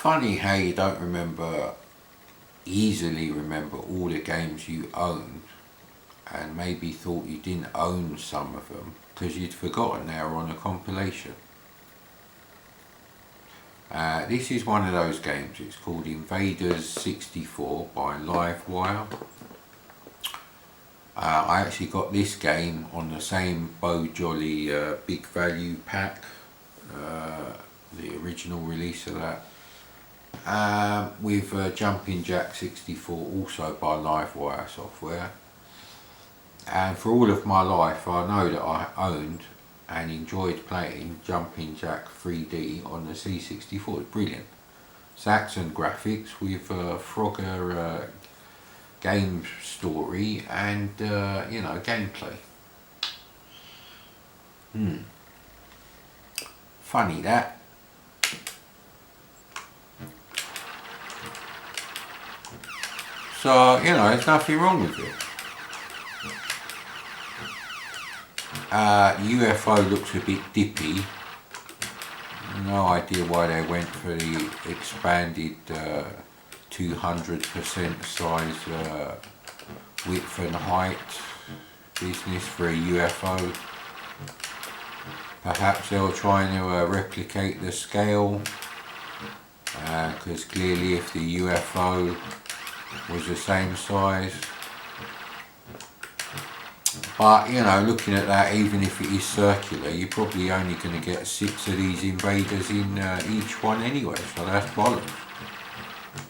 Funny how you don't easily remember all the games you owned, and maybe thought you didn't own some of them because you'd forgotten they were on a compilation. This is one of those games. It's called Invaders 64 by Livewire. I actually got this game on the same Bo Jolly Big Value pack, the original release of that, with Jumping Jack 64, also by Livewire software. And for all of my life I know that I owned and enjoyed playing Jumping Jack 3D on the C64. It's brilliant. Saxon graphics with Frogger game story and you know, gameplay. Funny that. So, you know, there's nothing wrong with it. UFO looks a bit dippy. No idea why they went for the expanded 200% size width and height business for a UFO. Perhaps they were trying to replicate the scale, because clearly if the UFO was the same size. But you know, looking at that, even if it is circular, you're probably only going to get 6 of these invaders in each one anyway, so that's bollocks.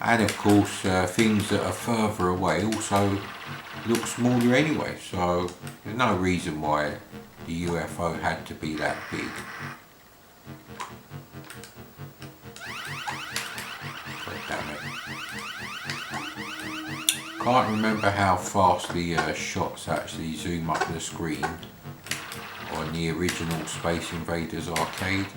And of course things that are further away also look smaller anyway, so there's no reason why the UFO had to be that big. God damn it. Can't remember how fast the shots actually zoom up the screen on the original Space Invaders arcade.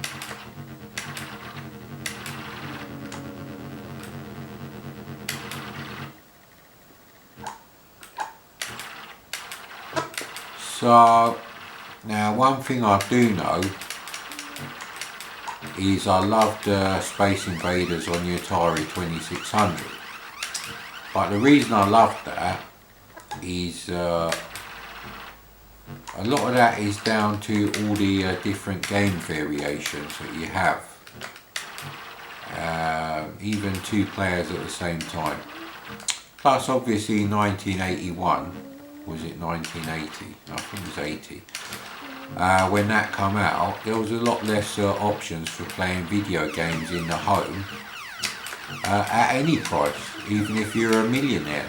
So now one thing I do know is I loved Space Invaders on the Atari 2600. But the reason I loved that is a lot of that is down to all the different game variations that you have. Even 2 players at the same time. Plus obviously 1981, was it 1980? I think it was 80. When that come out, there was a lot less options for playing video games in the home at any price, even if you're a millionaire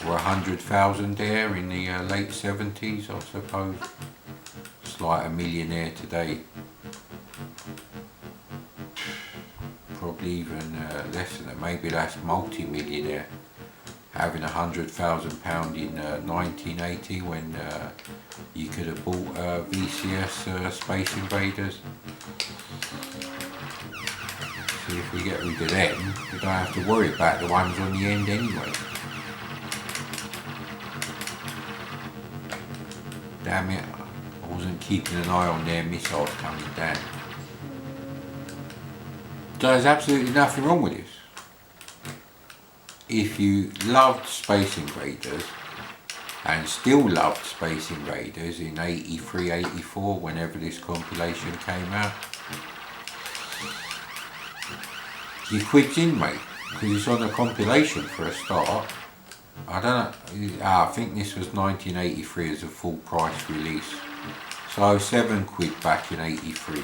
or 100,000 there in the late 70s, I suppose. It's like a millionaire today. Probably even less than that. Maybe that's multi-millionaire. Having £100,000 in 1980 when you could have bought VCS Space Invaders. So if we get rid of them, we don't have to worry about the ones on the end anyway. Damn it, I wasn't keeping an eye on their missiles coming down. So there's absolutely nothing wrong with this. If you loved Space Invaders and still loved Space Invaders in 83, 84, whenever this compilation came out, your quid's in, mate, because it's on a compilation for a start. I don't know, I think this was 1983 as a full price release, so £7 back in 83,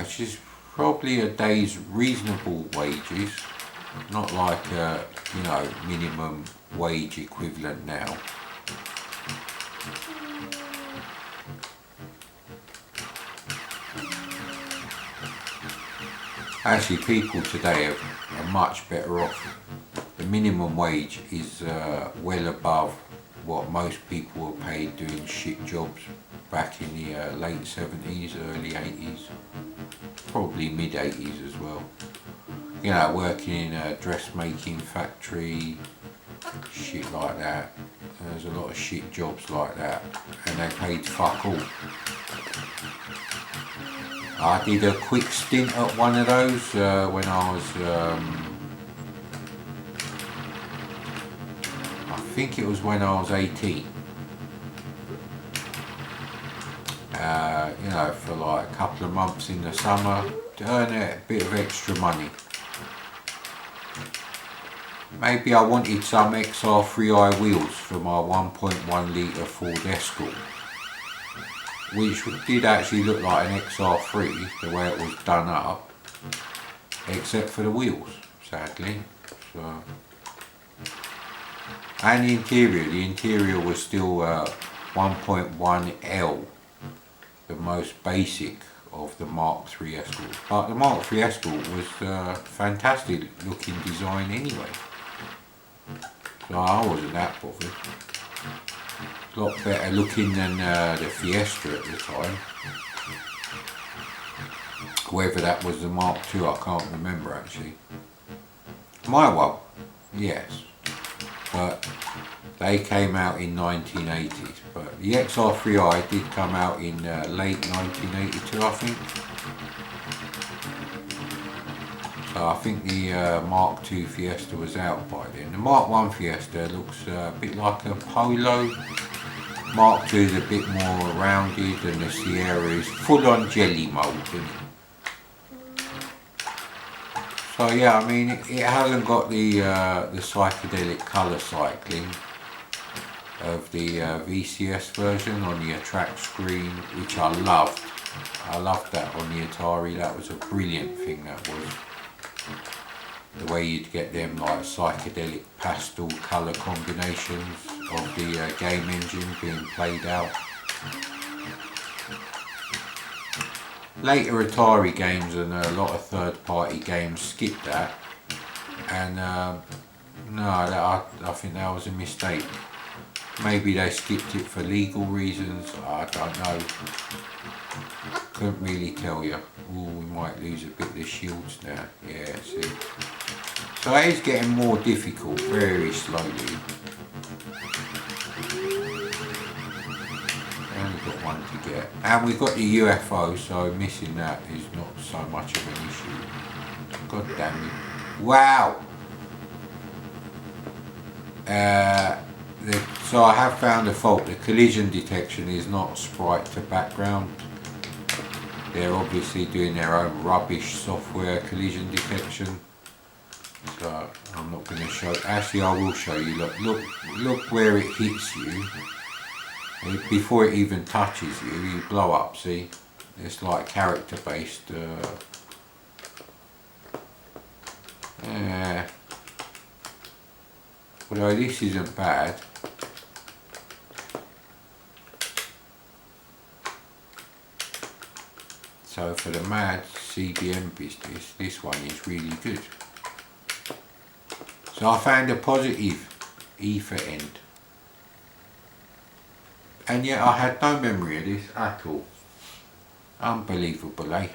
which is probably a day's reasonable wages, not like you know, minimum wage equivalent now. Actually, people today are much better off. The minimum wage is well above what most people were paid doing shit jobs back in the late 70s, early 80s, probably mid 80s as well. You know, working in a dressmaking factory, shit like that. There's a lot of shit jobs like that, and they paid fuck all. I did a quick stint at one of those when I was, I think it was when I was 18. You know, for like a couple of months in the summer to earn a bit of extra money. Maybe I wanted some XR3i wheels for my 1.1 litre Ford Escort, which did actually look like an XR3 the way it was done up, except for the wheels, sadly. So, and the interior was still 1.1L, the most basic of the Mark III Escort. But the Mark III Escort was fantastic looking design anyway. So I wasn't that bothered. A lot better looking than the Fiesta at the time. Whether that was the Mark II, I can't remember actually. My one, yes. But they came out in 1980s. But the XR3i did come out in late 1982, I think. So I think the Mark II Fiesta was out by then. The Mark I Fiesta looks a bit like a Polo. Mark II is a bit more rounded, and the Sierra is full on jelly mould, isn't it? So yeah, I mean, it hasn't got the psychedelic colour cycling of the VCS version on the attract screen, which I loved. I loved that on the Atari. That was a brilliant thing, that was. The way you'd get them like psychedelic pastel colour combinations of the game engine being played out. Later Atari games and a lot of third-party games skipped that, and no, I think that was a mistake. Maybe they skipped it for legal reasons, I don't know. Couldn't really tell you. Ooh, we might lose a bit of the shields now. Yeah, see. So it is getting more difficult, very slowly. Only got one to get. And we've got the UFO, so missing that is not so much of an issue. God damn it. Wow! So I have found a fault. The collision detection is not sprite to background. They're obviously doing their own rubbish software collision detection. So I'm not going to show. Actually, I will show you. Look where it hits you. Before it even touches you, you blow up. See, it's like character based. Although this isn't bad. So for the mad CDM business, this one is really good. So I found a positive ether end. And yet I had no memory of this at all. Unbelievable, eh?